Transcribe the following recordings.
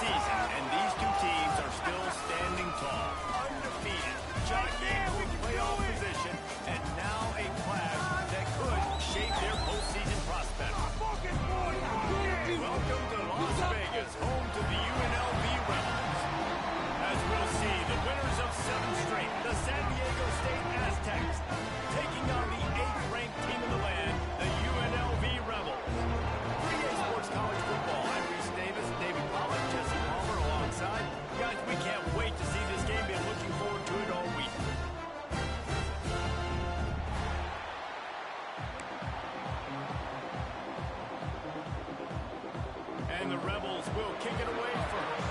season, and these two teams are still standing tall, undefeated, jockeying for playoff position, and now a clash that could shape their postseason prospects. Welcome to Las Vegas, home to the UNLV Rebels. As we'll see, the winners of 7 straight, the San Diego State Aztecs, taking on the 8th-ranked team in the land, the UNLV Rebels. 3A Sports College Football. I'm Reese Davis, David Pollack, Jesse Palmer alongside. Guys, we can't wait to see this game. Been looking forward to it all week. And the Rebels will kick it away first.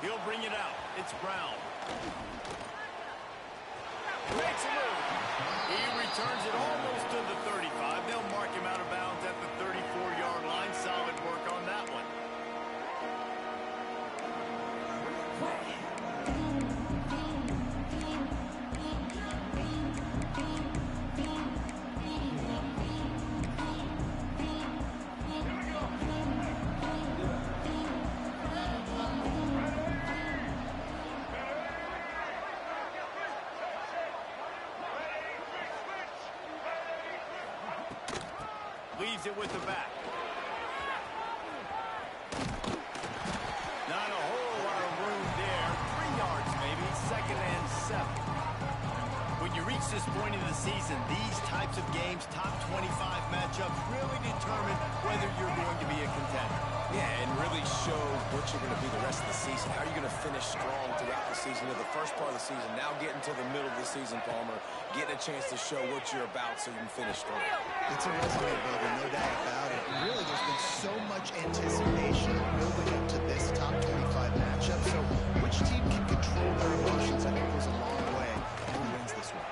He'll bring it out. It's Brown. Makes a move. He returns it almost to the 35. They'll mark him out of bounds at the 34-yard line. Solid work on that one. Leaves it with the back. Not a whole lot of room there. 3 yards maybe. 2nd and 7. When you reach this point in the season, these types of games, top 25 matchups, really determine whether you're going to be a contender. Yeah, and really show what you're going to be the rest of the season. How are you going to finish strong throughout the season, to the first part of the season, now getting to the middle of the season, Palmer, getting a chance to show what you're about so you can finish strong. It's a resume builder, no doubt about it. Really, there's been so much anticipation building up to this top 25 matchup. So which team can control their emotions, I think, goes a long way, and who wins this one.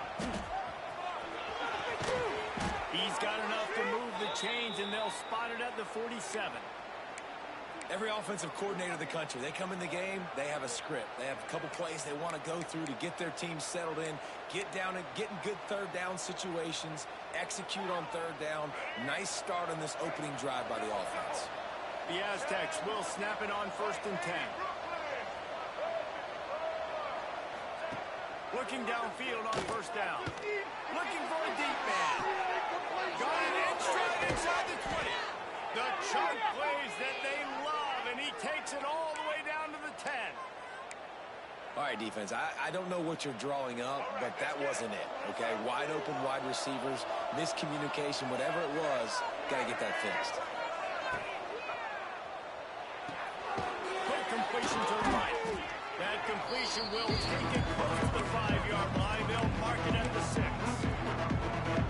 He's got enough to move the chains, and they'll spot it at the 47. Every offensive coordinator in the country, they come in the game, they have a script. They have a couple plays they want to go through to get their team settled in, get down and get in good 3rd down situations, execute on 3rd down. Nice start on this opening drive by the offense. The Aztecs will snap it on 1st and 10. Looking downfield on 1st down. Looking for a deep man. Got it in stride inside the 20. The chunk plays that they love, and he takes it all the way down to the 10. All right, defense, I don't know what you're drawing up, but that wasn't it, okay? Wide open wide receivers, miscommunication, whatever it was, got to get that fixed. Quick completion to the right. That completion will take it close to the 5-yard line. They'll mark it at the 6.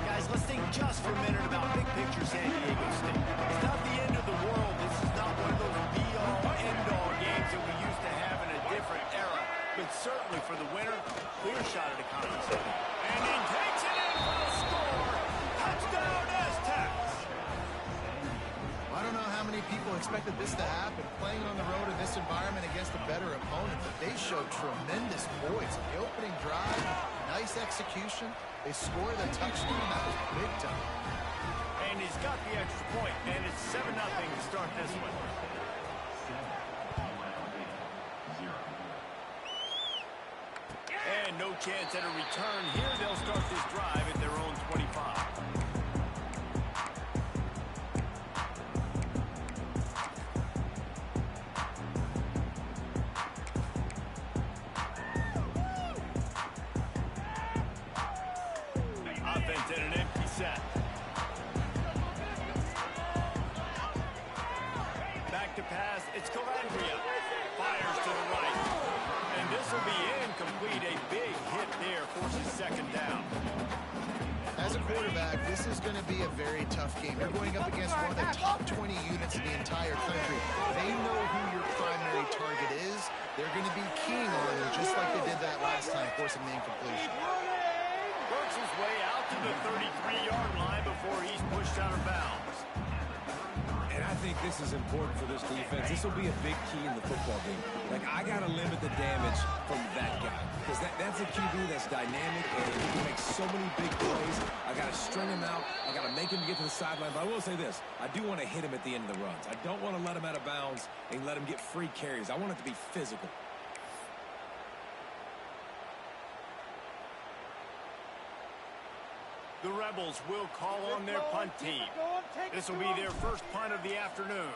Guys, let's think just for a minute about big picture San Diego State. It's not the end of the world. This is not one of those be-all, end-all games that we used to have in a different era. But certainly for the winner, clear shot at a contest. And he takes it in for the score. Touchdown, Aztecs! I don't know how many people expected this to happen, playing on the road in this environment against a better opponent, but they showed tremendous poise. The opening drive, nice execution. They scored a touchdown. That was big time. And he's got the extra point, and it's 7-0 to start this one. And no chance at a return here. They'll start this drive at their own 25. Offense at an empty set. Back to pass. It's Calandria. Fires to the right. And this will be incomplete. A big hit there forces 2nd down. As a quarterback, this is going to be a very tough game. You're going up against one of the top 20 units in the entire country. They know who your primary target is. They're going to be keying on you, just like they did that last time, forcing the incompletion. Works his way out to the 33-yard line before he's pushed out of bounds. And I think this is important for this defense. This will be a big key in the football game. Like, I got to limit the damage from that guy. because that's a QB that's dynamic, and he can make so many big plays. I got to string him out. I got to make him get to the sideline. But I will say this. I do want to hit him at the end of the runs. I don't want to let him out of bounds and let him get free carries. I want it to be physical. The Rebels will call on their punt team. This will be their first punt of the afternoon.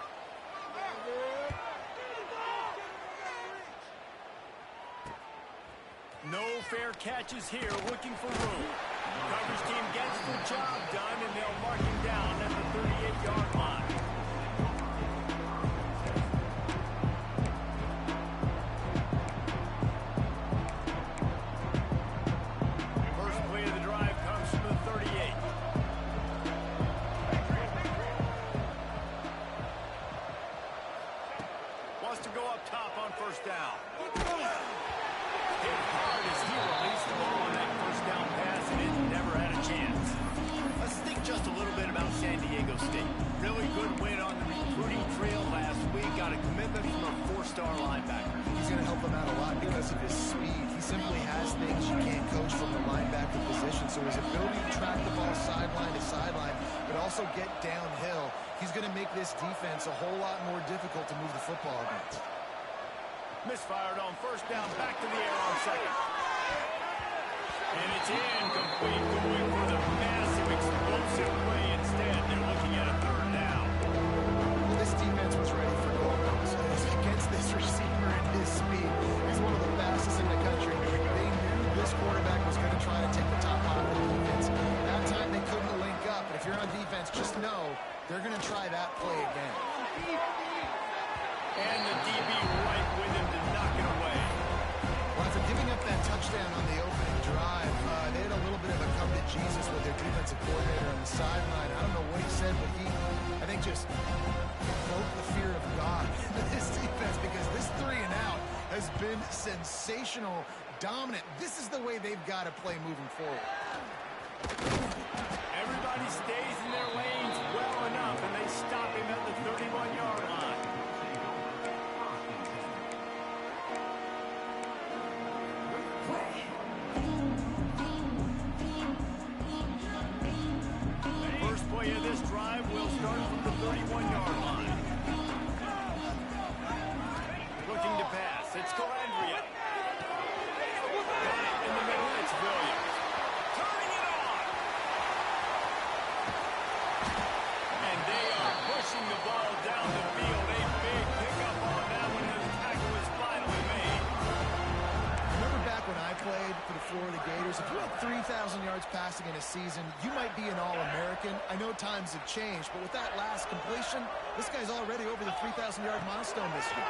No fair catches here, looking for room. Coverage team gets the job done, and they'll mark him down at the 38-yard line. First down. Hit hard as he released the ball on that first down pass, and it never had a chance. Let's think just a little bit about San Diego State. Really good win on the recruiting trail last week. Got a commitment from a four-star linebacker. He's going to help them out a lot because of his speed. He simply has things you can't coach from the linebacker position. So his ability to track the ball sideline to sideline, but also get downhill, he's going to make this defense a whole lot more difficult to move the football against. Misfired on first down, back to the air on second. And it's incomplete, going for the massive explosive play instead. They're looking at a third down. Well, this defense was ready for goals. Against this receiver and his speed, he's one of the fastest in the country. They knew this quarterback was going to try to take the top off the defense. That time they couldn't link up, but if you're on defense, just know they're going to try that play again. And the DB right with him to knock it away. Well, after giving up that touchdown on the opening drive, they had a little bit of a come to Jesus with their defensive coordinator on the sideline. I don't know what he said, but he, I think, just invoked the fear of God into this defense, because this 3 and out has been sensational, dominant. This is the way they've got to play moving forward. Everybody stays in their lanes well enough, and they stop him at the 31-yard line. First play of this drive will start from the 31-yard line. Looking to pass. It's Calandria. Got it in the middle. It's Williams. Turning it on. And they are pushing the ball down the field. A big pickup on that one, and the tackle is finally made. Remember back when I played for the Florida Gators, if you had 3,000 yards passing in a season, you might be an All-American. I know times have changed, but with that last completion, this guy's already over the 3,000-yard milestone this year.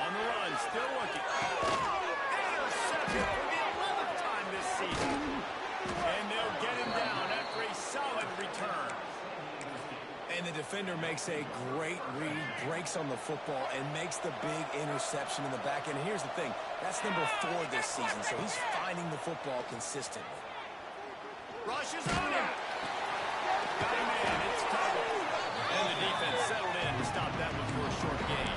On the run, still looking. Intercepted for the 11th time this season. And they'll get him down after a solid return. And the defender makes a great read, breaks on the football, and makes the big interception in the back end. Here's the thing. That's number 4 this season, so he's finding the football consistently. Rushes on him. Got him in. It's Tuttle. And the defense settled in to stop that one for a short gain.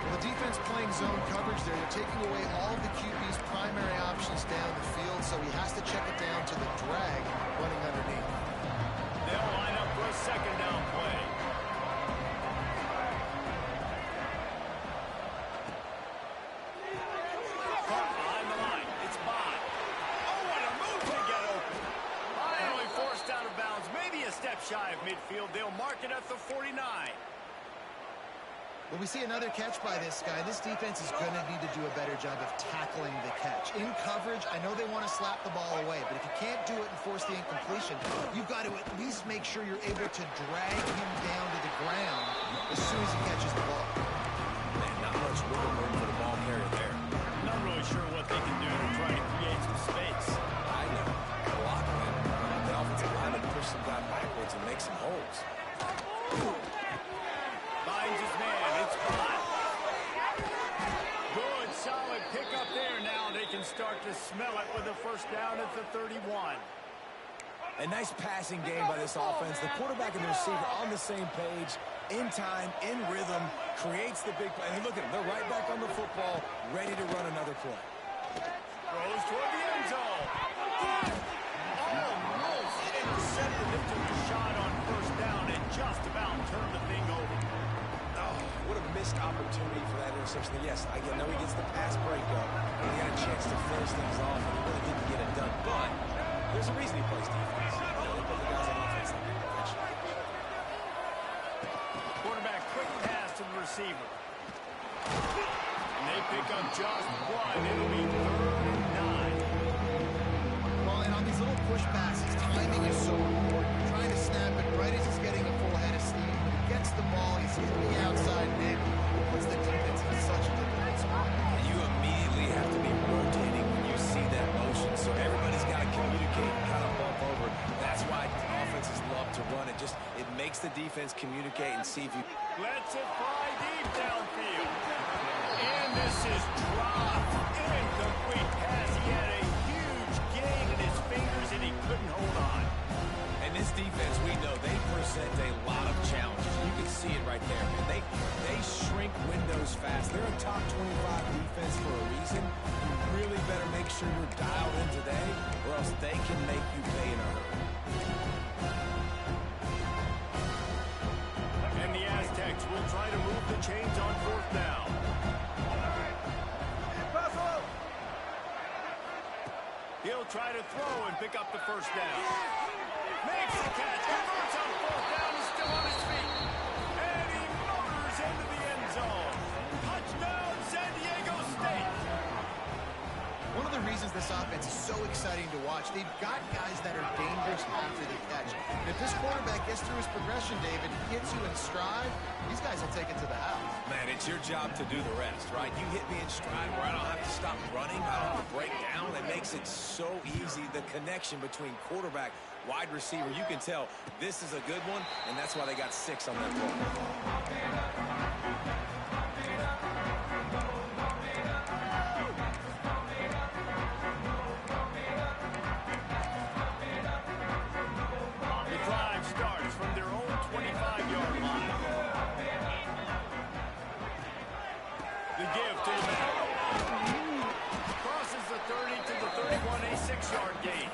Well, the defense playing zone coverage there. They're taking away all of the QB's primary options down the field, so he has to check it down to the drag running underneath. They'll line up for a second down play. Caught behind the line. It's Bond. Oh, what a move to get open. Finally forced out of bounds. Maybe a step shy of midfield. They'll mark it at the 49. Well, we see another catch by this guy. This defense is going to need to do a better job of tackling the catch. In coverage, I know they want to slap the ball away, but if you can't do it and force the incompletion, you've got to at least make sure you're able to drag him down to the ground as soon as he catches the ball. Man, not much wiggle room for the ball carrier there. Not really sure what they can do to try to create some space. I know. A lot, man. The offensive line to push some guy backwards and make some holes. Finds his man. It's Bond. Good, solid pickup there. Now they can start to smell it with a first down at the 31. A nice passing game by this offense. The quarterback and the receiver on the same page, in time, in rhythm, creates the big play. And look at them. They're right back on the football, ready to run another play. Throws toward the end zone. Almost intercepted into a shot on first down and just about turned the thing over. Oh, what a missed opportunity for that interception. Yes, I know he gets the pass breakup, and he got a chance to finish things off, and he really didn't get it done. But there's a reason he plays defense. They put the guys on offense like that. Quarterback quick pass to the receiver. And they pick up just one. It'll be 3rd and 9. Well, and on these little push passes, timing is so important. You're trying to snap it right as he's getting a full head of steam. When he gets the ball, he's hitting the outside mid. It puts the defense in such a difficult spot. And you immediately have to be rotating when you see that motion, so everybody's got to communicate and kind of bump over. That's why offenses love to run it. It makes the defense communicate and see if you... Lets it fly deep downfield. And this is dropped. Incomplete pass. He had a huge gain in his fingers, and he couldn't hold on. And this defense, we know, they present a lot of challenges. You can see it right there, man. They shrink windows fast. They're a top 25 defense for a reason. You really better make sure you're dialed in today, or else they can make you pay in a hurry. And the Aztecs will try to move the chains on 4th down. He'll try to throw and pick up the first down. Makes the catch, converts on 4th down, he's still on his feet. And he motors into the end zone. Touchdown, San Diego State. One of the reasons this offense is so exciting to watch, they've got guys that are dangerous after the catch. And if this quarterback gets through his progression, David, hits you in stride, these guys will take it to the house. Man, it's your job to do the rest, right? You hit me in stride where I don't have to stop running, I don't have to break down. It makes it so easy, the connection between quarterback, wide receiver. You can tell this is a good one, and that's why they got 6 on that play. The give to the back. Crosses the 30 to the 31, a 6-yard gain.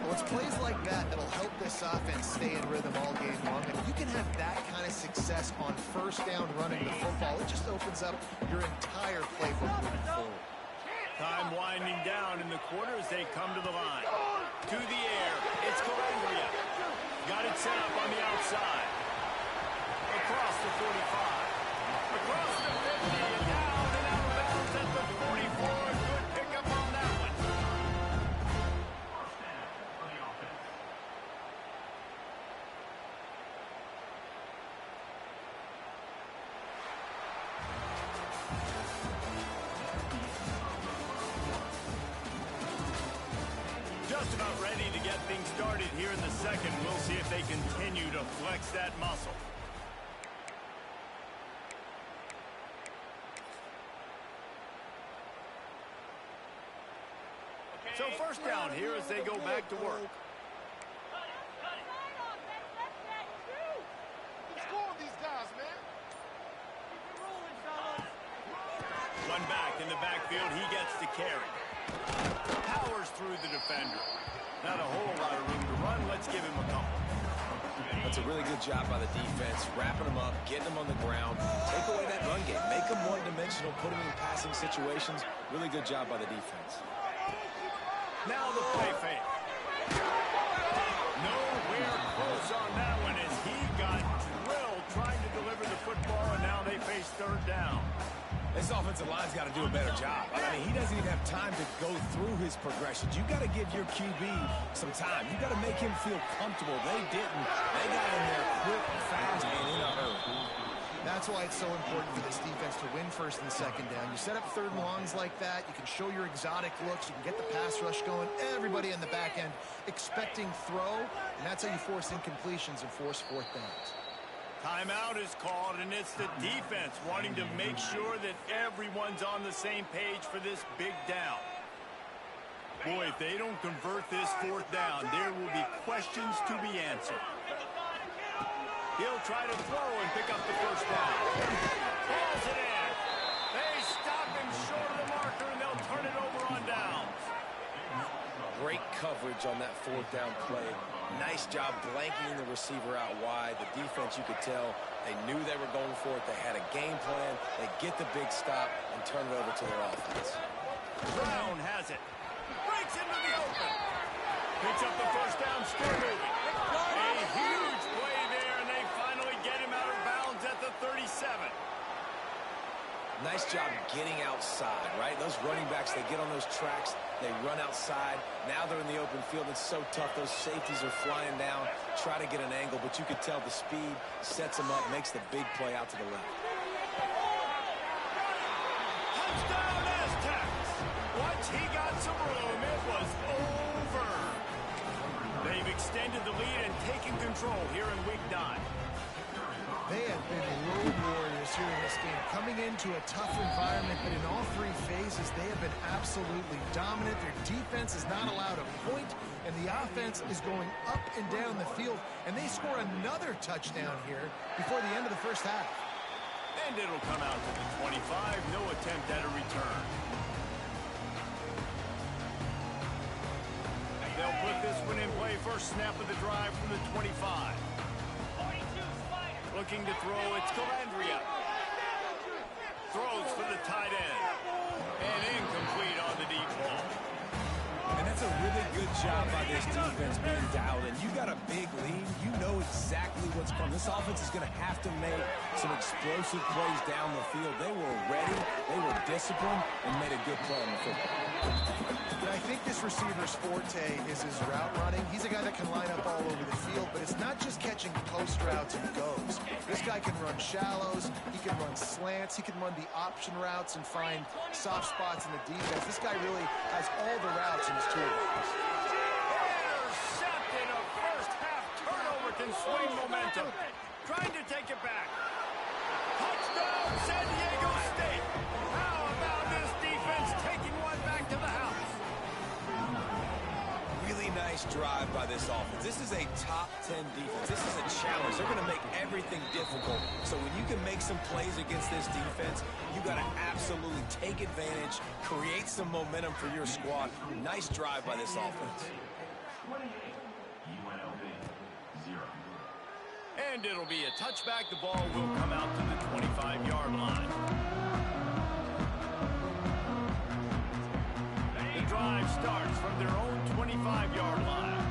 Well, it's plays like that that'll help this offense stay in rhythm all game long. And if you can have that kind of success on first down running the football, it just opens up your entire playbook moving forward. Time winding down in the quarter as they come to the line. To the air, it's Calabria. Got it set up on the outside. Across the 45. Across the 50 and down and out of bounds at the 44. Good pickup on that one. Just about ready to get things started here in the second. We'll see if they continue to flex that muscle. So first down here as they go back to work. One back in the backfield, he gets the carry. Powers through the defender. Not a whole lot of room to run. Let's give him a couple. That's a really good job by the defense, wrapping them up, getting them on the ground. Take away that run game. Make them one-dimensional, put them in passing situations. Really good job by the defense. Now the play fake. Nowhere close on that one as he got drilled trying to deliver the football, and now they face 3rd down. This offensive line's got to do a better job. I mean, he doesn't even have time to go through his progressions. You got to give your QB some time. You got to make him feel comfortable. They didn't. They got in there quick, fast, and in a hurry. That's why it's so important for this defense to win first and second down. You set up 3rd and longs like that. You can show your exotic looks. You can get the pass rush going. Everybody in the back end expecting throw, and that's how you force incompletions and force 4th downs. Timeout is called, and it's the defense wanting to make sure that everyone's on the same page for this big down. Boy, if they don't convert this 4th down, there will be questions to be answered. He'll try to throw and pick up the first down. Pulls it in. They stop him short of the marker, and they'll turn it over on downs. Great coverage on that fourth down play. Nice job blanking the receiver out wide. The defense, you could tell, they knew they were going for it. They had a game plan. They get the big stop and turn it over to their offense. Brown has it. Breaks into the open. Picks up the first down, still moving. A huge play there, and they finally get him out of bounds at the 37. Nice job getting outside, right? Those running backs, they get on those tracks, they run outside. Now they're in the open field. It's so tough. Those safeties are flying down, try to get an angle, but you could tell the speed sets them up, makes the big play out to the left. Touchdown, Aztecs! Once he got some room, it was over. They've extended the lead and taken control here in Week 9. They have been road warriors here in this game, coming into a tough environment, but in all three phases, they have been absolutely dominant. Their defense is not allowed a point, and the offense is going up and down the field, and they score another touchdown here before the end of the first half. And it'll come out to the 25, no attempt at a return. They'll put this one in play, first snap of the drive from the 25. Looking to throw, it's Calandria. Throws for the tight end. And incomplete on the deep ball. And that's a really good job by this defense being dialed in. You got a big lead. You know exactly what's coming. This offense is going to have to make some explosive plays down the field. They were ready, they were disciplined, and made a good play on the football. But I think this receiver's forte is his route running. He's a guy that can line up all over the field, but it's not just catching post routes and goes. This guy can run shallows, he can run slants, he can run the option routes and find soft spots in the defense. This guy really has all the routes in his toolbox. Intercepted. A first half turnover can swing momentum. Trying to take it back. Touchdown, San Diego State. How about this defense taking one back to the house? Really nice drive by this offense. This is a top 10 defense. This is a challenge. They're going to make everything difficult. So when you can make some plays against this defense, you got to absolutely take advantage, create some momentum for your squad. Nice drive by this offense. And it'll be a touchback. The ball will come out to the 25-yard line. The drive starts from their own 25-yard line.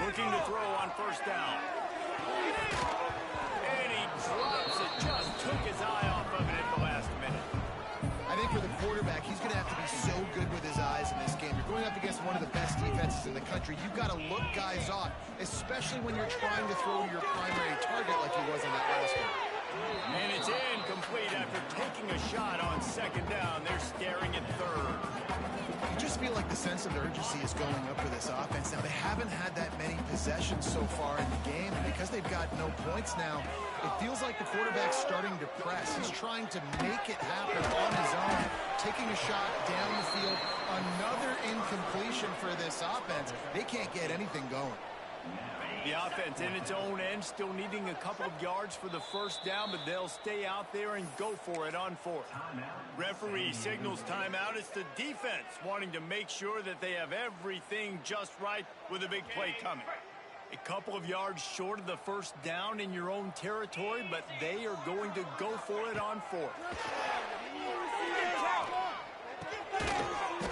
Looking to throw on first down. And he drops it. Just took his eye off of it at the last minute. I think for the quarterback, he's going to have to be so good with his eyes in this game. You're going up against one of the best defenses in the country. You've got to look guys off, especially when you're trying to throw your primary target like he was in that last one. And it's incomplete after taking a shot on second down. They're staring at third. You just feel like the sense of urgency is going up for this offense. Now, they haven't had that many possessions so far in the game, and because they've got no points now, it feels like the quarterback's starting to press. He's trying to make it happen on his own, taking a shot down the field. Another incompletion for this offense. They can't get anything going. The offense in its own end, still needing a couple of yards for the first down, but they'll stay out there and go for it on fourth. Referee signals timeout. It's the defense wanting to make sure that they have everything just right with a big play coming. A couple of yards short of the first down in your own territory, but they are going to go for it on fourth.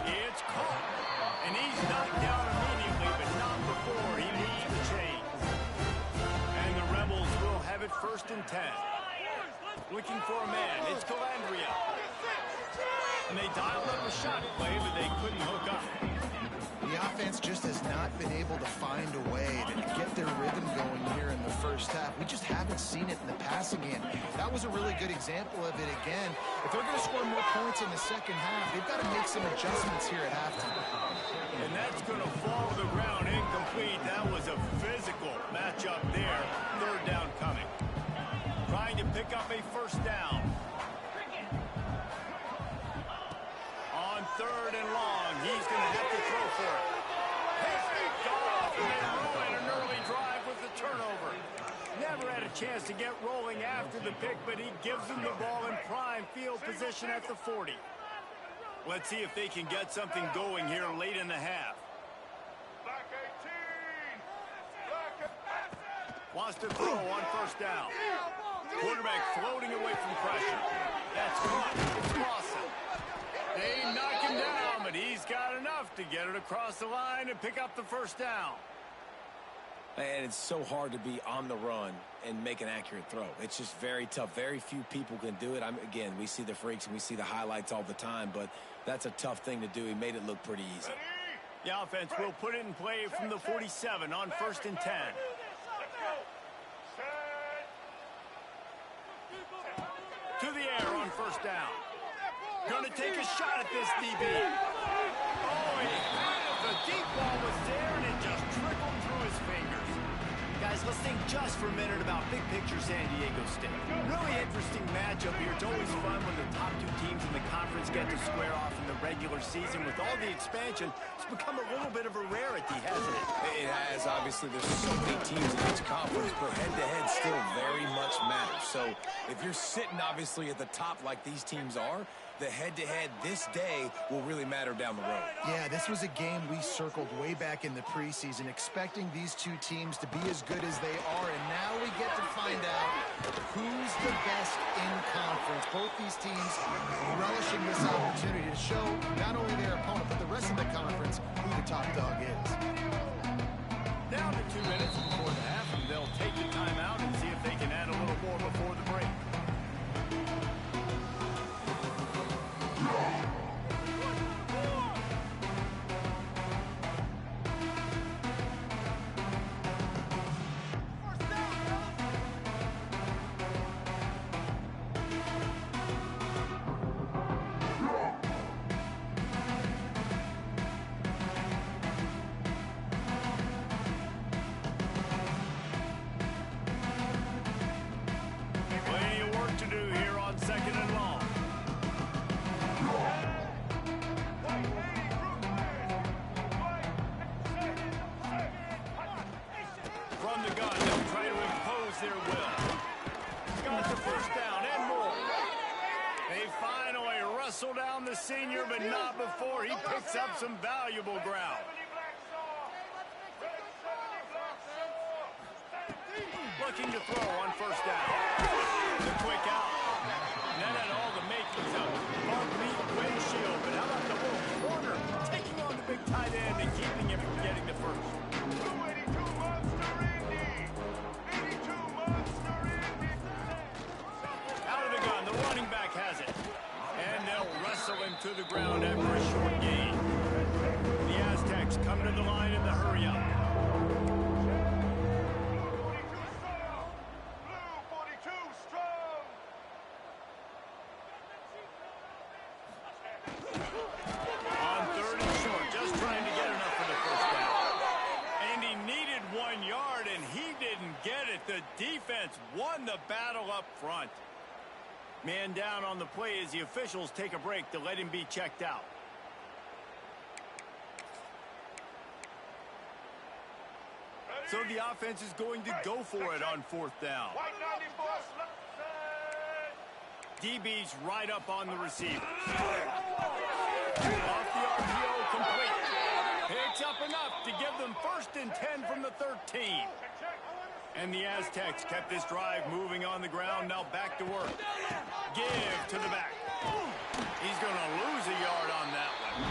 It's caught, and he's knocked down immediately, but not before he leaves the chain. And the Rebels will have it first and 10. Looking for a man, it's Calandria. And they dialed up a shot play, but they couldn't hook up. The offense just has not been able to find a way to get their rhythm going here in the first half. We just haven't seen it in the passing game. That was a really good example of it again. If they're going to score more points in the second half, they've got to make some adjustments here at halftime. And that's going to fall to the ground incomplete. That was a physical matchup there. Third down coming. Trying to pick up a first down. On third and long, he's going to have to throw for it. Picked off, and they ruin an early drive with a chance to get rolling after the pick, but he gives them the ball in prime field position at the 40. Let's see if they can get something going here late in the half. Wants to throw on first down. Quarterback floating away from pressure. That's caught. It's Lawson. They knock him down, but he's got enough to get it across the line and pick up the first down. And it's so hard to be on the run and make an accurate throw. It's just very tough. Very few people can do it. Again, we see the freaks and we see the highlights all the time, but that's a tough thing to do. He made it look pretty easy. The offense will put it in play from the 47 on 1st and 10. To the air on first down. Going to take a shot at this DB. Oh, he had it. The deep ball was there, and it just trickled through his fingers. Guys, let's think just for a minute about big picture San Diego State. Really interesting matchup here. It's always fun when the top two teams in the conference get to square off in the regular season. With all the expansion, it's become a little bit of a rarity, hasn't it? It has. Obviously, there's so many teams in each conference, but head-to-head still very much matters. So if you're sitting, obviously, at the top like these teams are, the head-to-head this day will really matter down the road. Yeah, this was a game we circled way back in the preseason, expecting these two teams to be as good as they are, and now we get to find out who's the best in conference. Both these teams relishing this opportunity to show not only their opponent, but the rest of the conference who the top dog is. Down to 2 minutes before the half, and they'll take the timeout and see if they can add a little more before the break. Plenty of work to do here on 2nd and long. From the gun, they'll try to impose their will. Got the first down and more. They finally wrestle down the senior, but not before he picks up some valuable ground. Looking to throw on first down. The quick out. And that had all the makings of bump meet windshield. But how about the little corner taking on the big tight end and keeping him from getting the first? 282 Monster Indy. 82 Monster Indy. Out of the gun. The running back has it. And they'll wrestle him to the ground after a short gain. The Aztecs come to the line in the hurry up. On 3rd and short, just trying to get enough for the first down. And he needed 1 yard, and he didn't get it. The defense won the battle up front. Man down on the play as the officials take a break to let him be checked out. So the offense is going to go for it on 4th down. DB's right up on the receiver. Off the RPO, complete. Picks up enough to give them 1st and 10 from the 13. And the Aztecs kept this drive moving on the ground. Now back to work. Give to the back. He's going to lose a yard on that one.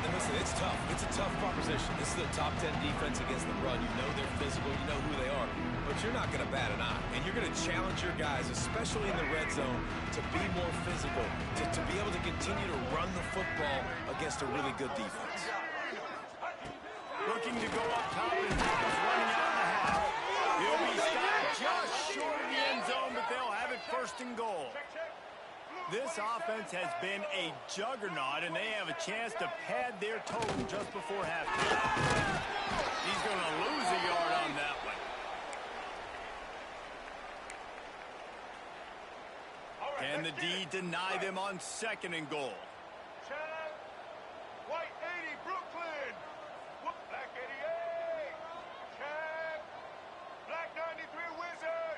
And listen, it's tough. It's a tough proposition. This is the top 10 defense against the run. You know they're physical. You know who they are. But you're not going to bat an eye. And you're going to challenge your guys, especially in the red zone, to be more physical, to be able to continue to run the football against a really good defense. Looking to go up top and running out of the half. He'll be stopped just short of the end zone, but they'll have it 1st and goal. This offense has been a juggernaut, and they have a chance to pad their total just before halftime. He's going to lose a yard on that one. Can the D deny them on 2nd and goal? White 80, Brooklyn. Black 88. Black 93, Wizards.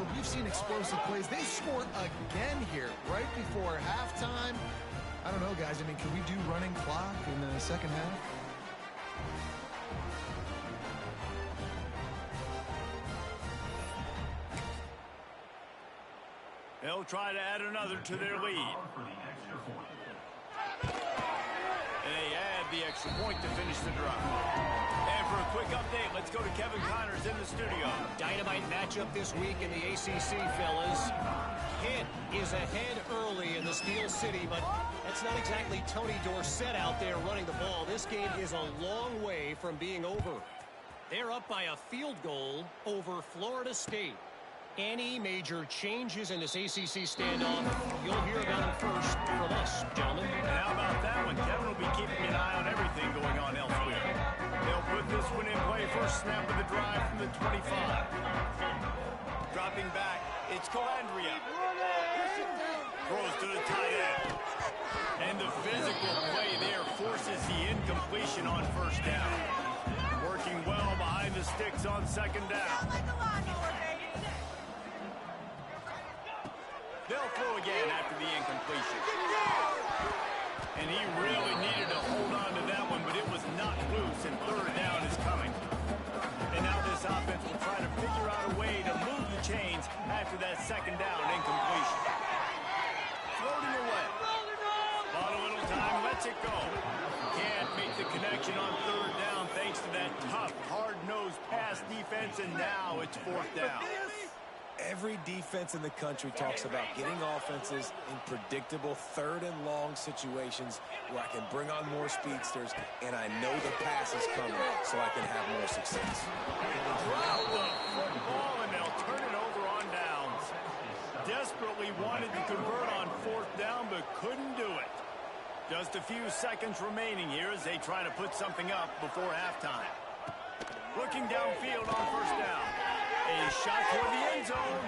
field. We've seen explosive plays. They scored again here right before halftime. I don't know, guys. I mean, can we do running clock in the second half? They'll try to add another to their lead. And they add the extra point to finish the drive. And for a quick update, let's go to Kevin Connors in the studio. Dynamite matchup this week in the ACC, fellas. Kent is ahead early in the Steel City, but that's not exactly Tony Dorsett out there running the ball. This game is a long way from being over. They're up by a field goal over Florida State. Any major changes in this ACC standoff, you'll hear about them first from us, gentlemen. And how about that one? Kevin will be keeping an eye on everything going on elsewhere. They'll put this one in play. First snap of the drive from the 25. Dropping back, it's Calandria. Throws to the tight end. And the physical play there forces the incompletion on first down. Working well behind the sticks on second down. They'll throw again after the incompletion. And he really needed to hold on to that one, but it was not loose, and third down is coming. And now this offense will try to figure out a way to move the chains after that second down incompletion. Floating away. Bought a little time, lets it go. Can't make the connection on third down thanks to that tough, hard-nosed pass defense, and now it's fourth down. Every defense in the country talks about getting offenses in predictable third and long situations where I can bring on more speedsters and I know the pass is coming so I can have more success. Drop the football and they'll turn it over on downs. Desperately wanted to convert on fourth down but couldn't do it. Just a few seconds remaining here as they try to put something up before halftime. Looking downfield on first down. A shot toward the end zone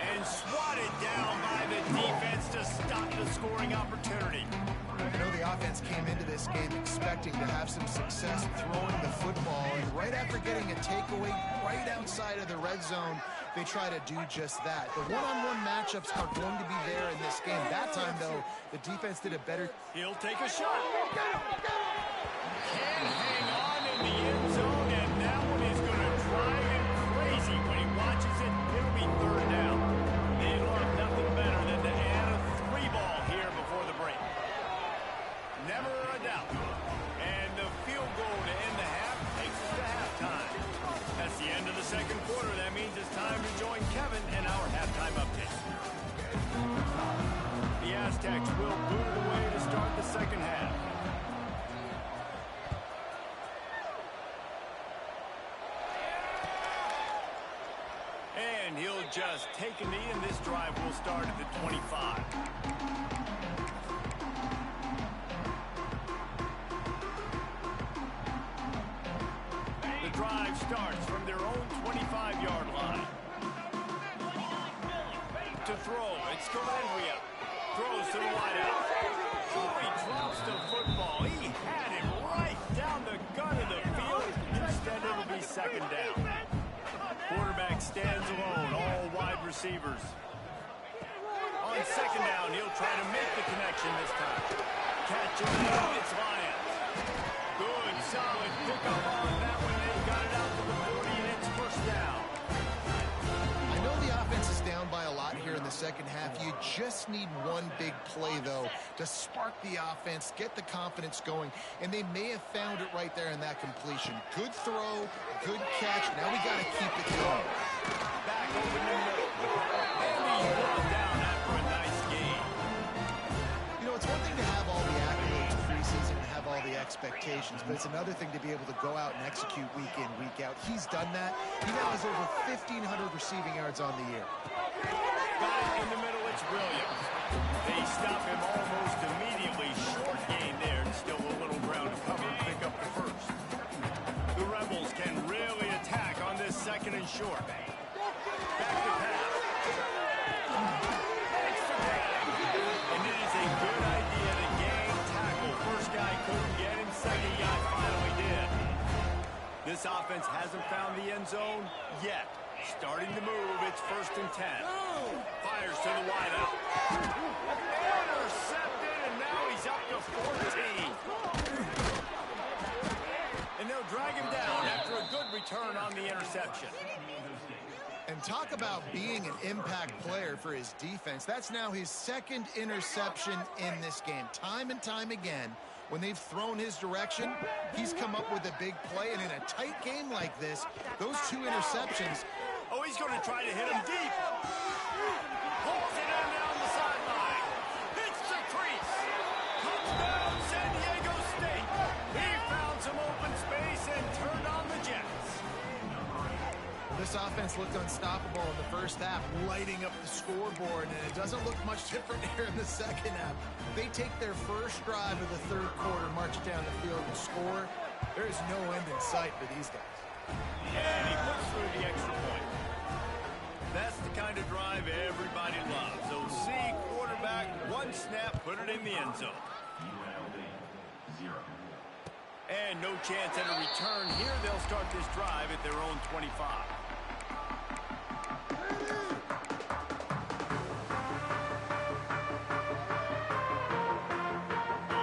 and swatted down by the defense to stop the scoring opportunity. You know, the offense came into this game expecting to have some success throwing the football, and right after getting a takeaway right outside of the red zone, they try to do just that. The one-on-one matchups are going to be there in this game. That time, though, the defense did a better... He'll take a shot. Can hang on in the end zone, and that one is going to drive him crazy. When he watches it, it'll be third down. They love nothing better than to add a 3-ball here before the break. Never a doubt. And the field goal to end the half takes us to halftime. That's the end of the second quarter. That means it's time to join Kevin and our halftime update. The Aztecs will boot it away to start the second half. And he'll just take a knee, and this drive will start at the 25. The drive starts from their own 25-yard line. To throw, it's Calandria. Throws to the wideout. Oh, he drops the football. He had him right down the gut of the field. Instead, it'll be second down. Quarterback stands alone, all wide receivers. On second down, he'll try to make the connection this time. Catch it, it's Lions. Good, solid pickup on that one. They got it out to the 40, and it's first down. I know the offense is down by a lot here in the second half. You just need one big play, though, to spark the offense, get the confidence going, and they may have found it right there in that completion. Good throw, good catch. Now we got to keep it going. Back over the middle. And he's brought down after a nice game. You know, it's one thing to have all the accolades preseason, to have all the expectations, but it's another thing to be able to go out and execute week in, week out. He's done that. He now has over 1,500 receiving yards on the year. Got it in the middle, it's Williams. They stop him almost immediately. Short gain there, and still a little ground to cover and pick up the first. The Rebels can really attack on this second and short. Back to pass. Extra tag. And it is a good idea to gang tackle. First guy couldn't get him, second guy finally did. This offense hasn't found the end zone yet. starting to move. It's 1st and 10. Fires to the wide out. Intercepted, and now he's up to 14. And they'll drag him down after a good return on the interception. And talk about being an impact player for his defense. That's now his 2nd interception in this game. Time and time again, when they've thrown his direction, he's come up with a big play. And in a tight game like this, those 2 interceptions. Oh, he's going to try to hit him deep. Pulls it in down the sideline. Hits the crease. Touchdown, San Diego State. He found some open space and turned on the Jets. This offense looked unstoppable in the first half, lighting up the scoreboard, and it doesn't look much different here in the second half. They take their first drive of the 3rd quarter, march down the field and score. There is no end in sight for these guys. And he puts through the extra point. That's the kind of drive everybody loves. OC quarterback, 1 snap, put it in the end zone. And no chance at a return here. They'll start this drive at their own 25.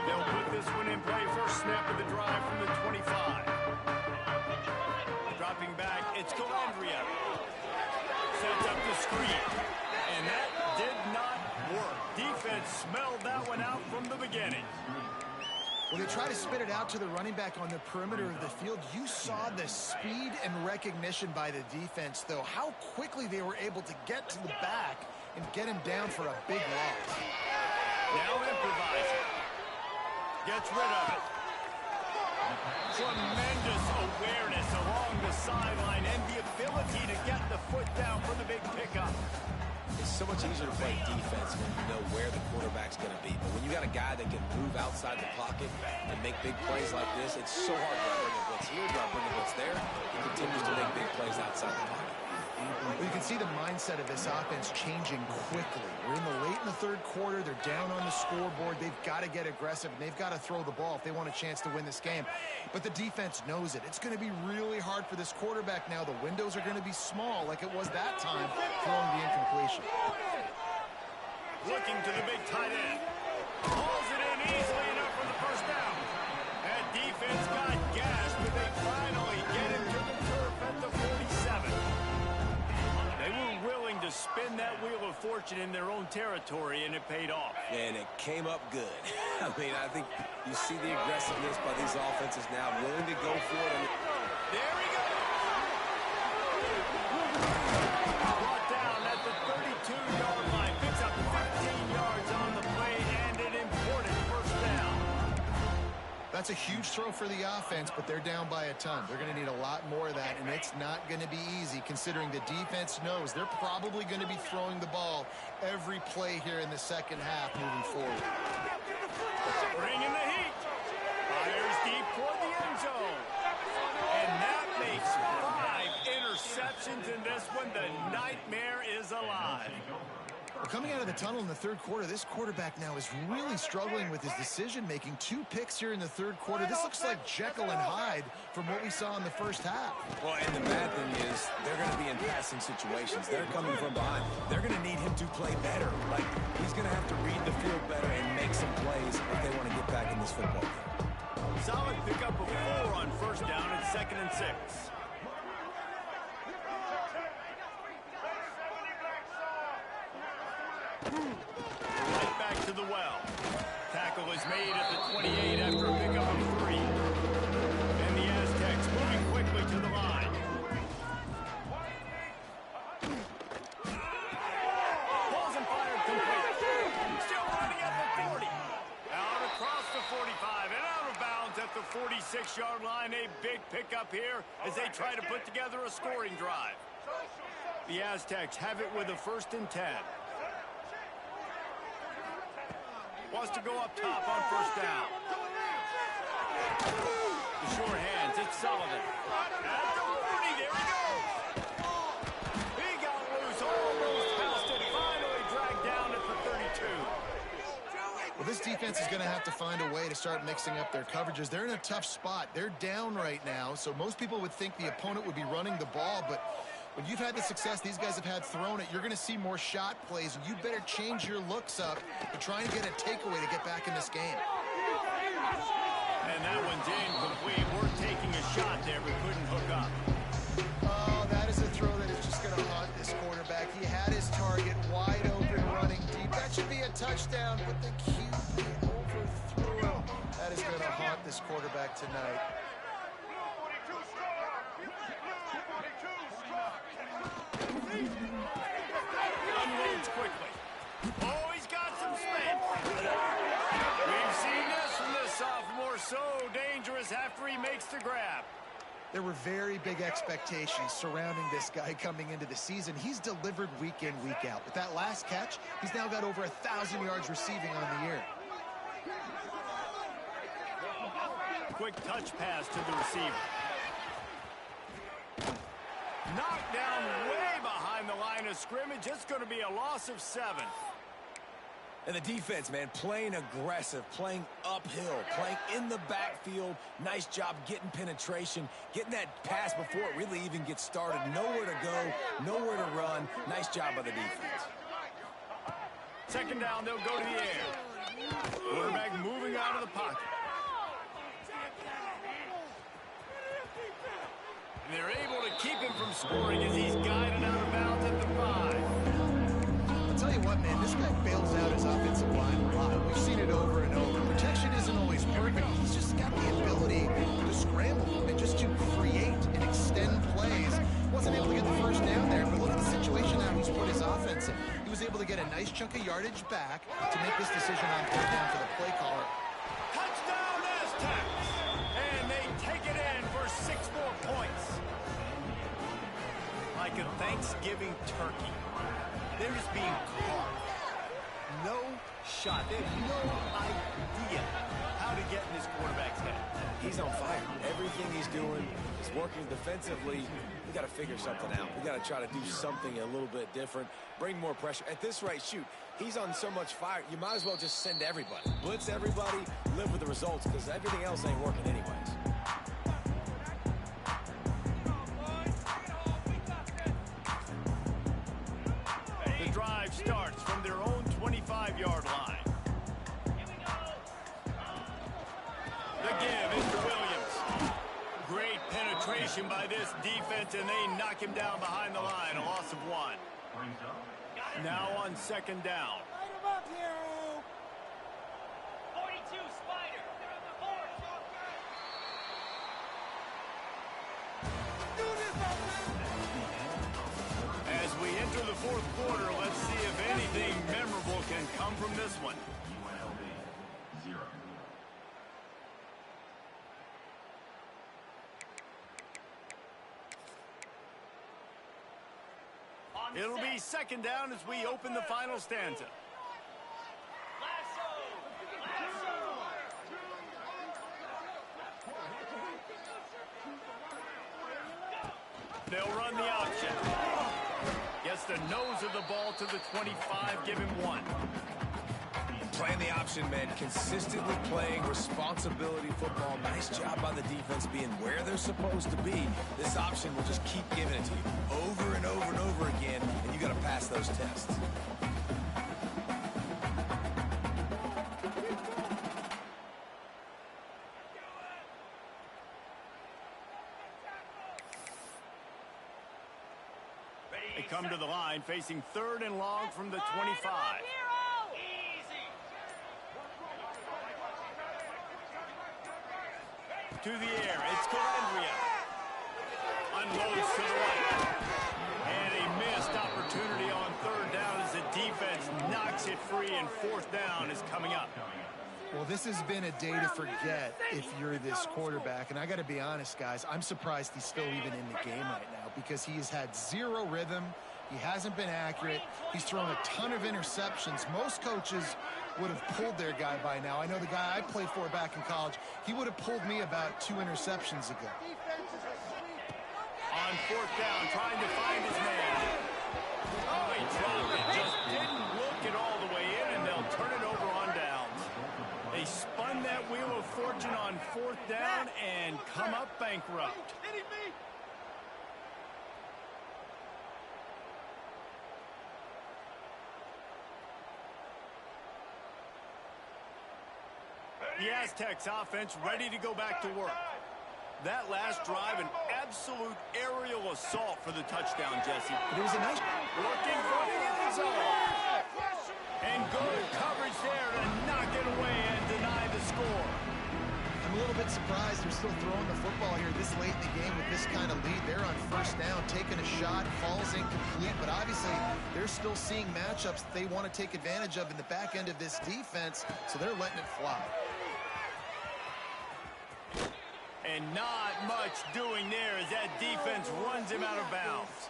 They'll put this one in play. First snap of the drive from the 25. Dropping back, it's Calandria. Sets up the screen. And that did not work. Defense smelled that one out from the beginning. When they try to spit it out to the running back on the perimeter of the field, you saw the speed and recognition by the defense, though. How quickly they were able to get to the back and get him down for a big loss. Now improvising. Gets rid of it. Tremendous awareness along the sideline and the ability to get the foot down for the big pickup. It's so much easier to play defense when you know where the quarterback's going to be. But when you got a guy that can move outside the pocket and make big plays like this, it's so hard to bring a blitz here, to bring a blitz there. He continues to make big plays outside the pocket. Well, you can see the mindset of this offense changing quickly. We're late in the 3rd quarter. They're down on the scoreboard. They've got to get aggressive, and they've got to throw the ball if they want a chance to win this game. But the defense knows it. It's going to be really hard for this quarterback now. The windows are going to be small like it was that time throwing the incompletion. Looking to the big tight end. Pulls it in easily enough for the first down. That defense got gashed, but they finally get him to the turf at the 47. They were willing to spin that wheel of fortune in their own territory, and it paid off. And it came up good. I mean, I think you see the aggressiveness by these offenses now, willing to go for it. There he goes. Brought down at the 32-yard line. Picks up 15 yards on the play and an important first down. That's a huge throw for the offense, but they're down by a ton. They're going to need a lot more of that, and it's not going to be easy considering the defense knows they're probably going to be throwing the ball every play here in the second half moving forward. Bringing the heat. Fires deep toward the end zone. And that makes 5 interceptions in this one. The nightmare is alive. Well, coming out of the tunnel in the 3rd quarter, this quarterback now is really struggling with his decision-making. 2 picks here in the 3rd quarter. This looks like Jekyll and Hyde from what we saw in the first half. Well, and the bad thing is they're going to be in passing situations. They're coming from behind. They're going to need him to play better. Like, he's going to have to read the field better and make some plays if they want to get back in this football game. Solid pickup of 4 on first down and 2nd and 6. Right back to the well. Tackle is made at the 28 after a pickup of 3. And the Aztecs moving quickly to the line. Balls and fired complete. Still running at the 40. Out across the 45 and out of bounds at the 46-yard line. A big pickup here as they try to put together a scoring drive. The Aztecs have it with a 1st and 10. Wants to go up top on first down. The short hands, it's Sullivan. At the 40, there he goes. He got loose, almost passed it, finally dragged down at the 32. Well, this defense is going to have to find a way to start mixing up their coverages. They're in a tough spot. They're down right now, so most people would think the opponent would be running the ball, but When you've had the success these guys have had throwing it, you're going to see more shot plays, and you better change your looks up to try and get a takeaway to get back in this game. And that one's incomplete. We're taking a shot there, but couldn't hook up. Oh, that is a throw that is just going to haunt this quarterback. He had his target wide open, running deep. That should be a touchdown, but the QB overthrew him. That is going to haunt this quarterback tonight. Unloads quickly. Oh, he's got some space. We've seen this from this sophomore. So dangerous after he makes the grab. There were very big expectations surrounding this guy coming into the season. He's delivered week in, week out. With that last catch, he's now got over 1,000 yards receiving on the year. Quick touch pass to the receiver. Knocked down way behind the line of scrimmage. It's going to be a loss of 7. And the defense, man, playing aggressive, playing uphill, playing in the backfield. Nice job getting penetration, getting that pass before it really even gets started. Nowhere to go, nowhere to run. Nice job by the defense. Second down, they'll go to the air. Quarterback moving out of the pocket. And they're able to keep him from scoring as he's guided out of bounds at the 5. I'll tell you what, man, this guy bails out his offensive line a lot. We've seen it over and over. Protection isn't always perfect. He's just got the ability to scramble and just to create and extend plays. Wasn't able to get the first down there, but look at the situation now he's put his offense in. He was able to get a nice chunk of yardage back to make this decision on third down for the play caller. Touchdown Aztecs! And they take it in for 6 more points. Like a Thanksgiving turkey. They're just being caught. No shot. They have no idea how to get in this quarterback's head. He's on fire. Everything he's doing is working defensively. We got to figure something out. We got to try to do something a little bit different. Bring more pressure. At this rate, shoot, he's on so much fire. You might as well just send everybody. Blitz everybody, live with the results, because everything else ain't working anyways. The drive starts from their own 25-yard line. The give is to Williams. Great penetration by this defense, and they knock him down behind the line. A loss of 1. Now on second down. Light him up, hero! 42, Spider. They're on the board. Do this, As we enter the 4th quarter, let's see if anything memorable can come from this one. UNLV 0. It'll be second down as we open the final stanza. They'll run the option. Gets the nose of the ball to the 25, give him 1. Playing the option, man. Consistently playing responsibility football. Nice job by the defense being where they're supposed to be. This option will just keep giving it to you over and over and over again, and you got to pass those tests. They come to the line facing 3rd and long from the 25. To the air, it's Calandria. Unloads to the right. And a missed opportunity on 3rd down as the defense knocks it free, and 4th down is coming up. Well, this has been a day to forget if you're this quarterback. And I got to be honest, guys, I'm surprised he's still even in the game right now because he has had 0 rhythm. He hasn't been accurate. He's thrown a ton of interceptions. Most coaches would have pulled their guy by now. I know the guy I played for back in college, he would have pulled me about 2 interceptions ago. On 4th down, trying to find his man. Oh, he dropped it. Just didn't look it all the way in, and they'll turn it over on downs. They spun that wheel of fortune on 4th down and come up bankrupt. The Aztecs offense ready to go back to work. That last drive, an absolute aerial assault for the touchdown, Jesse. But it was a nice... Looking for the end zone. And good coverage there to knock it away and deny the score. I'm a little bit surprised they're still throwing the football here this late in the game with this kind of lead. They're on first down, taking a shot, falls incomplete, but obviously they're still seeing matchups that they want to take advantage of in the back end of this defense, so they're letting it fly. And not much doing there as that defense runs him out of bounds.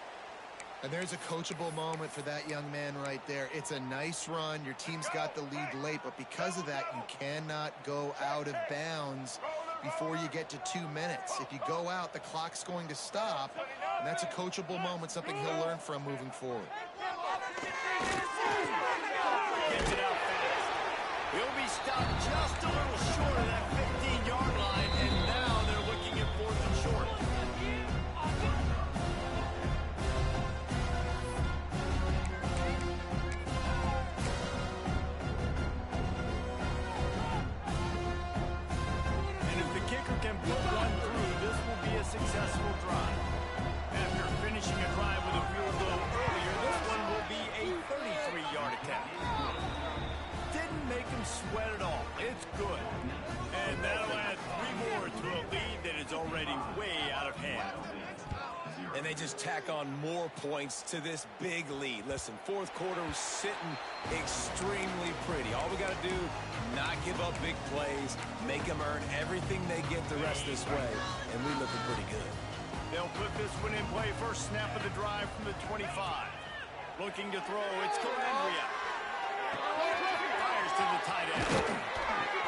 And there's a coachable moment for that young man right there. It's a nice run. Your team's got the lead late, but because of that, you cannot go out of bounds before you get to 2 minutes. If you go out, the clock's going to stop, and that's a coachable moment, something he'll learn from moving forward. Gets it out fast. He'll be stopped just a little short of that 15-yard line, and now they're looking at 4th and short. And if the kicker can put one through, this will be a successful drive. After finishing a drive with a field goal earlier, this one will be a 33-yard attempt. Didn't make him sweat at all. It's good. And that'll add 3 more to a lead that is already way out of hand. And they just tack on more points to this big lead. Listen, fourth quarter was sitting extremely pretty. All we got to do, not give up big plays, make them earn everything they get the rest this way, and we looking pretty good. They'll put this one in play. First snap of the drive from the 25. Looking to throw, it's Colandria. Fires to the tight end.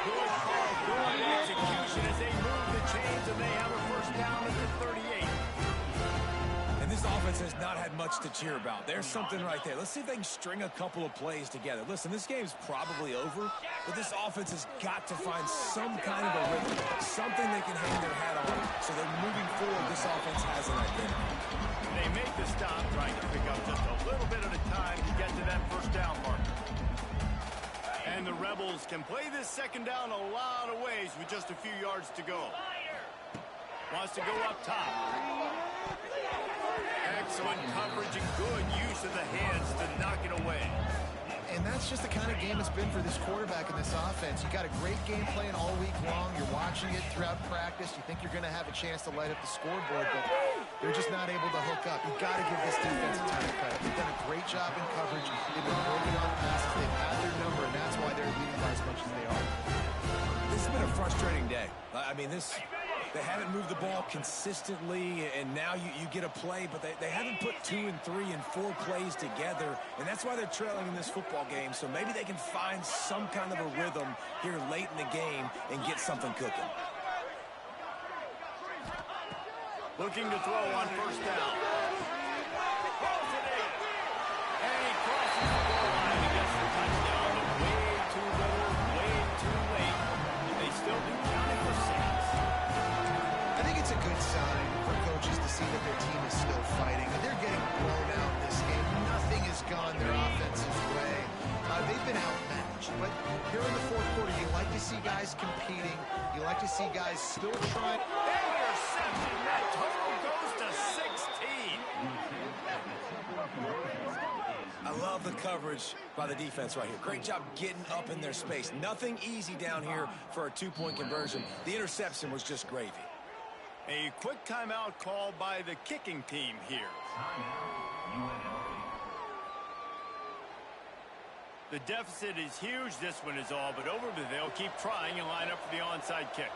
Good call, good execution as they move the chains, and they have a first down at the 38. And this offense has not had much to cheer about. There's something right there. Let's see if they can string a couple of plays together. Listen, this game's probably over, but this offense has got to find some kind of a rhythm, something they can hang their hat on, so that moving forward, this offense has an identity. They make the stop, trying to pick up just a little bit at a time to get to that first down mark. And the Rebels can play this second down a lot of ways with just a few yards to go. Wants to go up top. Excellent coverage and good use of the hands to knock it away. And that's just the kind of game it's been for this quarterback in this offense. You got a great game plan all week long. You're watching it throughout practice. You think you're going to have a chance to light up the scoreboard, but they're just not able to hook up. You've got to give this defense a ton of credit. They've done a great job in coverage. They've been working on passes. They've had their number, and that's why they're leading by as much as they are. This has been a frustrating day. I mean, they haven't moved the ball consistently, and now you get a play, but they haven't put 2 and 3 and 4 plays together, and that's why they're trailing in this football game. So maybe they can find some kind of a rhythm here late in the game and get something cooking. Looking to throw on first down. And he crosses the goal line and gets the touchdown. Way too little, way too late. And they still do count it for 6. I think it's a good sign for coaches to see that their team is still fighting. They're getting blown out in this game. Nothing has gone their offensive way. They've been outmatched. But here in the fourth quarter, you like to see guys competing. You like to see guys still trying. Interception. That total goes to 16. I love the coverage by the defense right here. Great job getting up in their space. Nothing easy down here for a 2-point conversion. The interception was just gravy. A quick timeout called by the kicking team here. The deficit is huge. This one is all but over, but they'll keep trying and line up for the onside kick.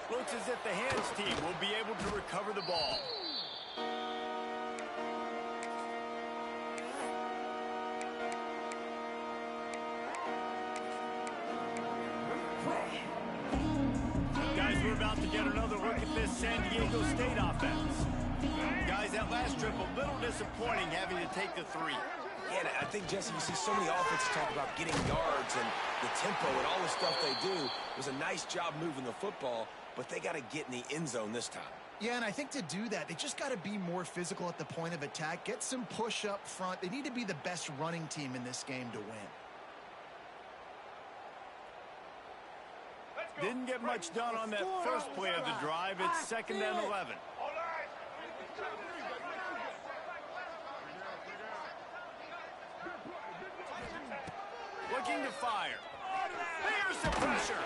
Looks as if the hands team will be able to recover the ball. Guys, we're about to get another look at this San Diego State offense. Guys, that last trip, a little disappointing having to take the 3. Yeah, and I think, Jesse, you see so many offenses talk about getting yards and the tempo and all the stuff they do. It was a nice job moving the football, but they got to get in the end zone this time. Yeah, and I think to do that, they just got to be more physical at the point of attack, get some push up front. They need to be the best running team in this game to win. Didn't get much done on that first play of the drive. It's 2nd and 11. Looking to fire. There's the pressure.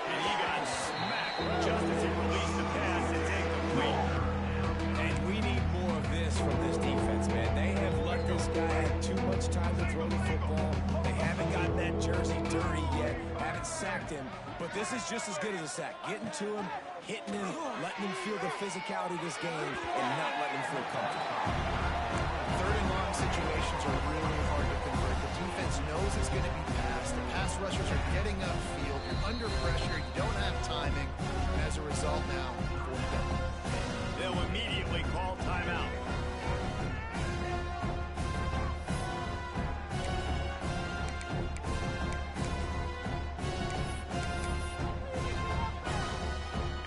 And he got smacked just as he released the pass. It's incomplete. And we need more of this from this defense, man. They have let this guy have too much time to throw the football. They haven't gotten that jersey dirty yet, haven't sacked him. But this is just as good as a sack. Getting to him, hitting him, letting him feel the physicality of this game, and not letting him feel comfortable. 3rd and long situations are really hard to convert. The defense knows it's going to be passed. The pass rushers are getting upfield. You're under pressure. You don't have timing. And as a result now, 4th down. They'll immediately call timeout.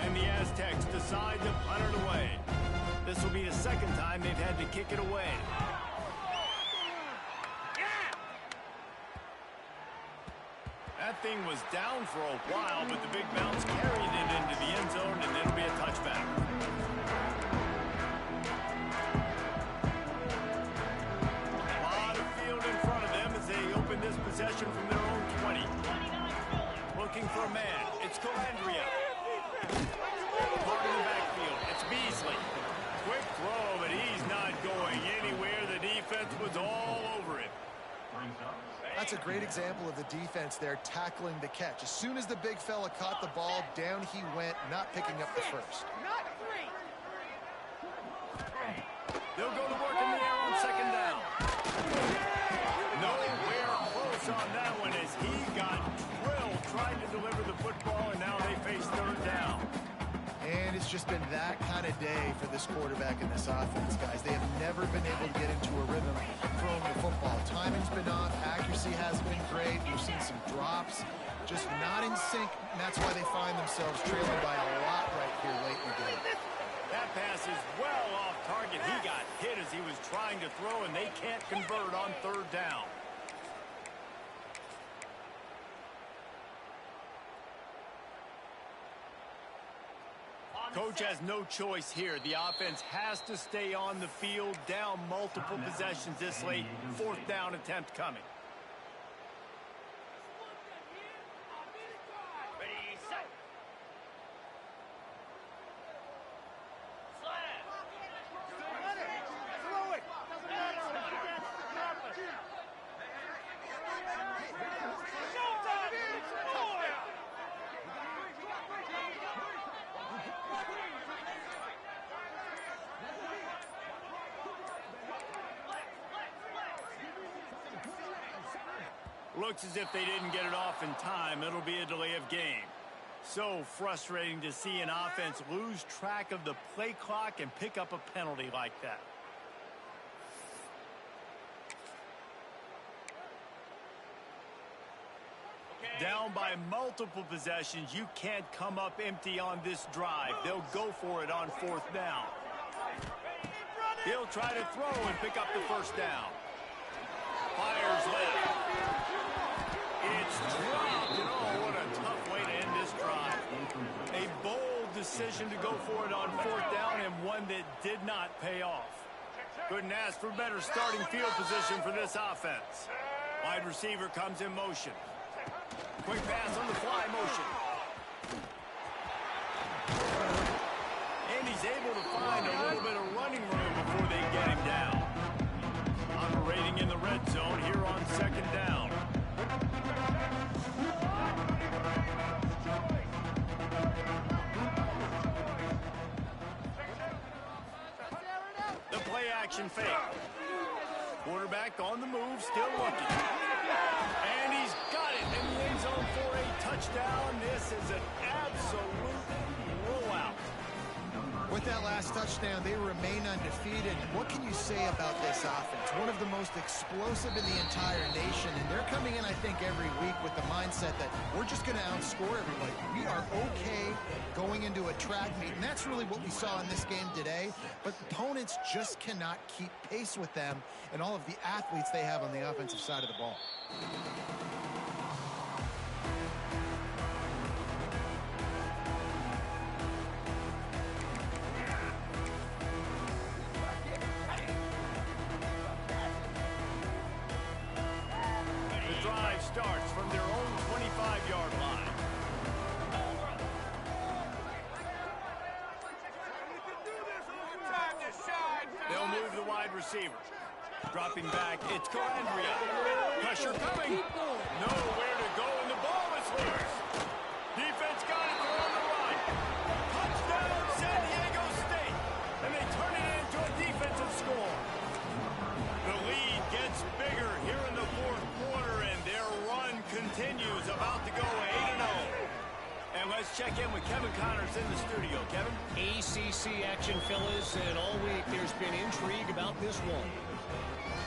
And the Aztecs decide to punt it away. This will be the 2nd time they've had to kick it away. That thing was down for a while, but the big bounce carried it into the end zone, and it'll be a touchback. A lot of field in front of them as they open this possession from their own 20. Looking for a man. It's Calandria. Part of the backfield. It's Beasley. Quick throw, but he's not going anywhere. The defense was all over him. That's a great example of the defense there tackling the catch. As soon as the big fella caught the ball, down he went, not picking up the first. They'll go to work in the air on 2nd down. Nowhere close on that one as he got drilled trying to deliver the football, and now they face 3rd down. And it's just been that kind of day for this quarterback and this offense, guys. They have never been able to get into a rhythm throwing the football. Timing's been off. Accuracy hasn't been great. We've seen some drops. Just not in sync, and that's why they find themselves trailing by a lot right here late in the game. That pass is well off target. He got hit as he was trying to throw, and they can't convert on 3rd down. Coach has no choice here. The offense has to stay on the field, down multiple possessions this late. 4th down attempt coming. Ready, set. Slam. Looks as if they didn't get it off in time. It'll be a delay of game. So frustrating to see an offense lose track of the play clock and pick up a penalty like that. Down by multiple possessions, you can't come up empty on this drive. They'll go for it on 4th down. He'll try to throw and pick up the 1st down. Fires left. It's dropped, and oh, what a tough way to end this drive. A bold decision to go for it on 4th down, and one that did not pay off. Couldn't ask for better starting field position for this offense. Wide receiver comes in motion. Quick pass on the fly motion. And he's able to find a little bit of running room before they get him down. Operating in the red zone here on 2nd down. The play action fake. Quarterback on the move, still looking. And he's got it in the end zone for a touchdown. This is an absolute rollout. With that last touchdown, they remain undefeated. What can you say about this offense? One of the most explosive in the entire nation, and they're coming in, I think, every week with the mindset that we're just going to outscore everybody. We are okay going into a track meet, and that's really what we saw in this game today. But opponents just cannot keep pace with them and all of the athletes they have on the offensive side of the ball. Starts from their own 25-yard line. They'll move the wide receiver. Dropping back, it's Calandria. Pressure coming. Nowhere to go, and the ball is loose. Defense got it, they're on the run. Touchdown, San Diego State. And they turn it into a defensive score. The lead gets bigger here in the fourth quarter, and their run continues, about to go 8-0. And let's check in with Kevin Connors in the studio. Kevin? ACC action, fellas, and all week there's been intrigue about this one.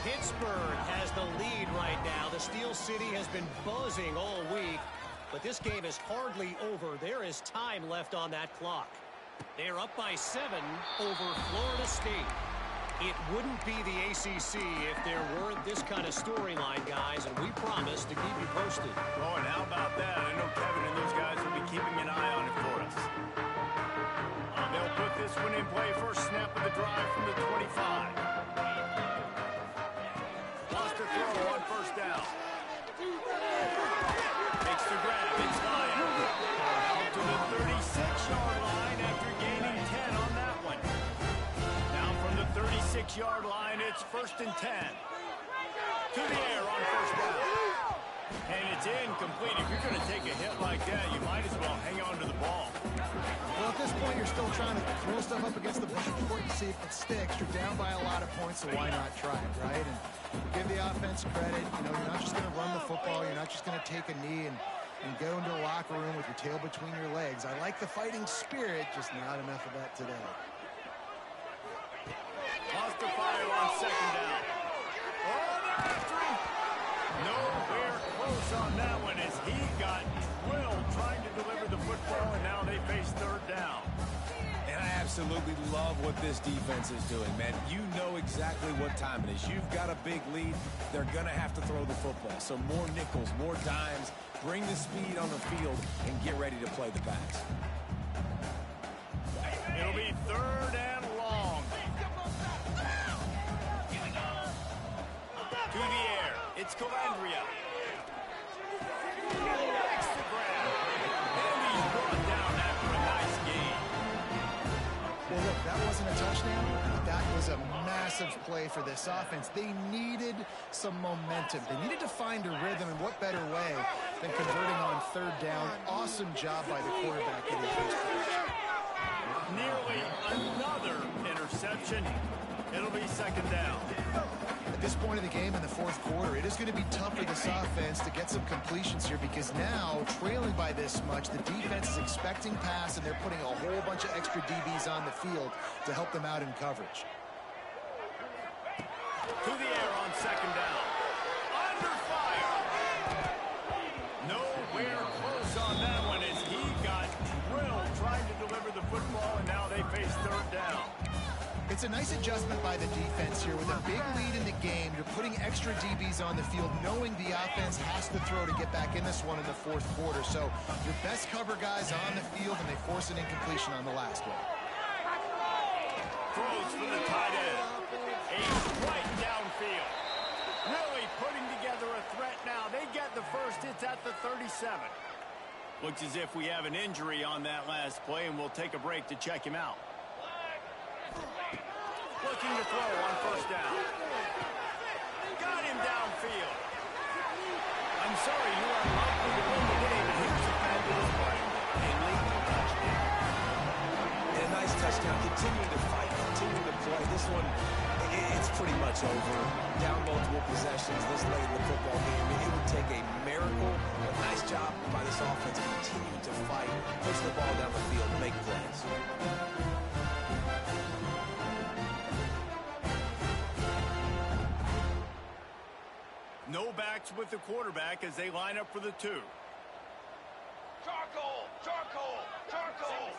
Pittsburgh has the lead right now. The Steel City has been buzzing all week, but this game is hardly over. There is time left on that clock. They're up by 7 over Florida State. It wouldn't be the ACC if there weren't this kind of storyline, guys, and we promise to keep you posted. Oh, and how about that? I know Kevin and those guys will be keeping an eye on it for us. They'll put this one in play. First snap of the drive from the 25. Lost a throw on first down. Makes the grab. It's Lyon. Out to the 36-yard line after gaining 10 on that one. 36-yard line, it's 1st and 10. To the air on first down. And it's incomplete. If you're going to take a hit like that, you might as well hang on to the ball. Well, at this point, you're still trying to throw stuff up against the board and see if it sticks. You're down by a lot of points, so why not try it, right? And give the offense credit. You know, you're not just going to run the football. You're not just going to take a knee and go into the locker room with your tail between your legs. I like the fighting spirit, just not enough of that today. Lost the fire on second down. Oh, they're after him. Nowhere close on that one as he got drilled trying to deliver the football, and now they face third down. And I absolutely love what this defense is doing, man. You know exactly what time it is. You've got a big lead. They're going to have to throw the football. So more nickels, more dimes. Bring the speed on the field and get ready to play the pass. It'll be third and long. To the air, it's Calandria. Makes the grab. And he's brought down after a nice gain. Well, look, that wasn't a touchdown, but that was a massive play for this offense. They needed some momentum. They needed to find a rhythm, and what better way than converting on third down. Awesome job by the quarterback in his first position. Nearly another interception. It'll be second down. At this point of the game in the fourth quarter, it is going to be tough for this offense to get some completions here because now, trailing by this much, the defense is expecting pass, and they're putting a whole bunch of extra DBs on the field to help them out in coverage. To the air on second down. Under fire. Nowhere close on that one as he got drilled trying to deliver the football, and now they face third down. It's a nice adjustment by the defense here. With a big lead in the game, you're putting extra DBs on the field, knowing the offense has to throw to get back in this one in the fourth quarter. So your best cover guys on the field, and they force an incompletion on the last one. Throws for the tight end. Aims right downfield. Really putting together a threat now. They get the first. It's at the 37. Looks as if we have an injury on that last play, and we'll take a break to check him out. Looking to throw on first down. Got him downfield. I'm sorry, you are likely to win the game. Here's a fabulous play. And lead the touchdown. And a nice touchdown. Continuing to fight, continuing to play. This one, it's pretty much over. Down multiple possessions this late in the football game. It would take a miracle. A nice job by this offense continuing to fight, push the ball down the field, make plays. splits with the quarterback as they line up for the 2. Charcoal! Charcoal! Charcoal!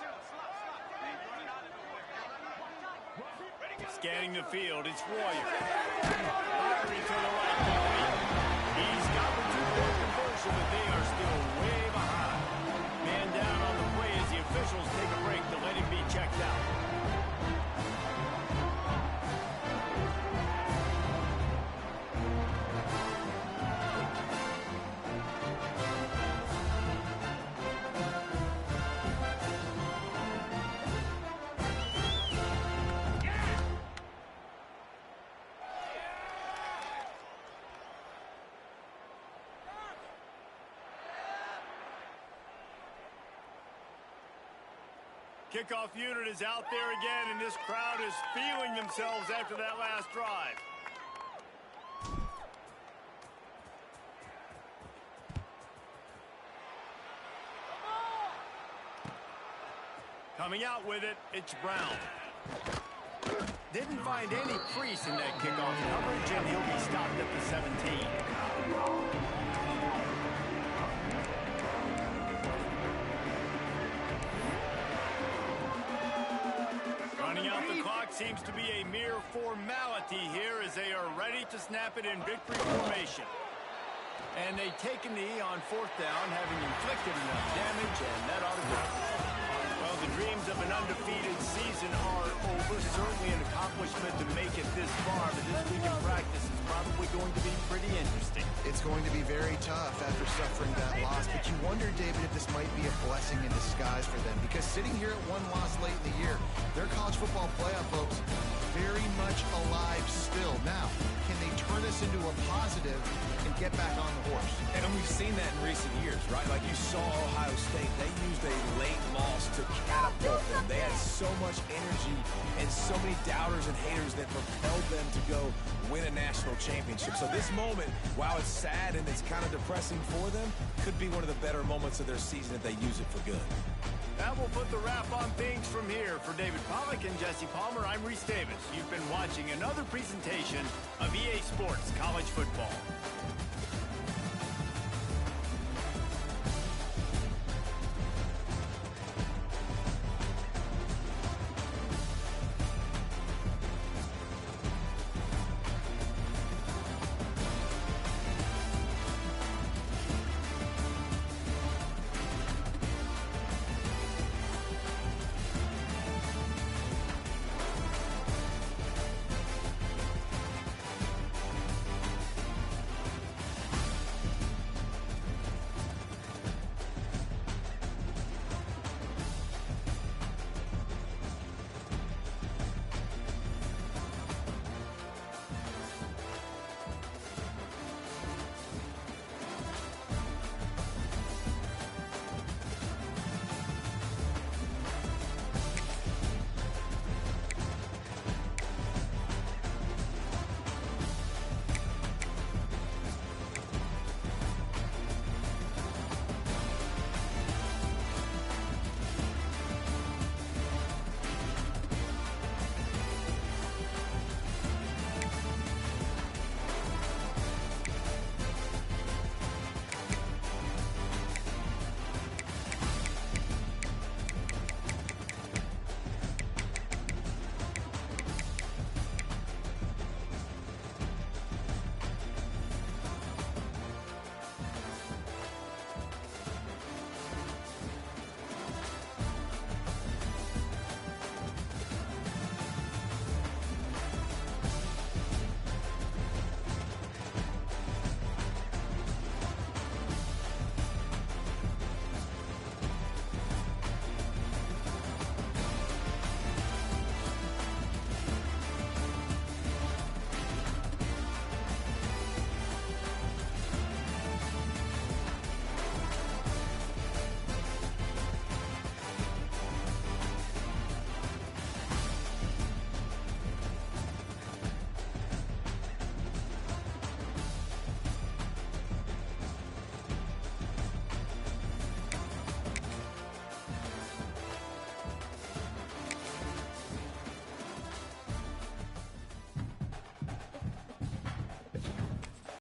Scanning the field, it's Royer. Firing to the right. He's got the 2-point conversion, but they are still way behind. Man down on the play as the officials take a break to let him be checked out. Kickoff unit is out there again, and this crowd is feeling themselves after that last drive. Coming out with it, it's Brown. Didn't find any crease in that kickoff coverage, and he'll be stopped at the 17. Running out the clock seems to be a mere formality here as they are ready to snap it in victory formation. And they take a knee on 4th down, having inflicted enough damage, and that ought to go. Well, the dreams of an undefeated season are over. Certainly an accomplishment to make it this far, but this week in practice is probably going to be pretty interesting. It's going to be very tough after suffering that loss, but you wonder, David, if this might be a blessing in disguise for them, because sitting here at one loss late in the year, their college football playoff hopes very much alive still. Now, can they turn this into a positive and get back on the horse? And we've seen that in recent years, right? Like you saw Ohio State, they used a late loss to catapult them. They had so much energy and so many doubters and haters that propelled them to go win a national championship. So this moment, while it's sad and it's kind of depressing for them, could be one of the better moments of their season if they use it for good. That will put the wrap on things from here. For David Pollack and Jesse Palmer, I'm Reese Davis. You've been watching another presentation of EA Sports College Football.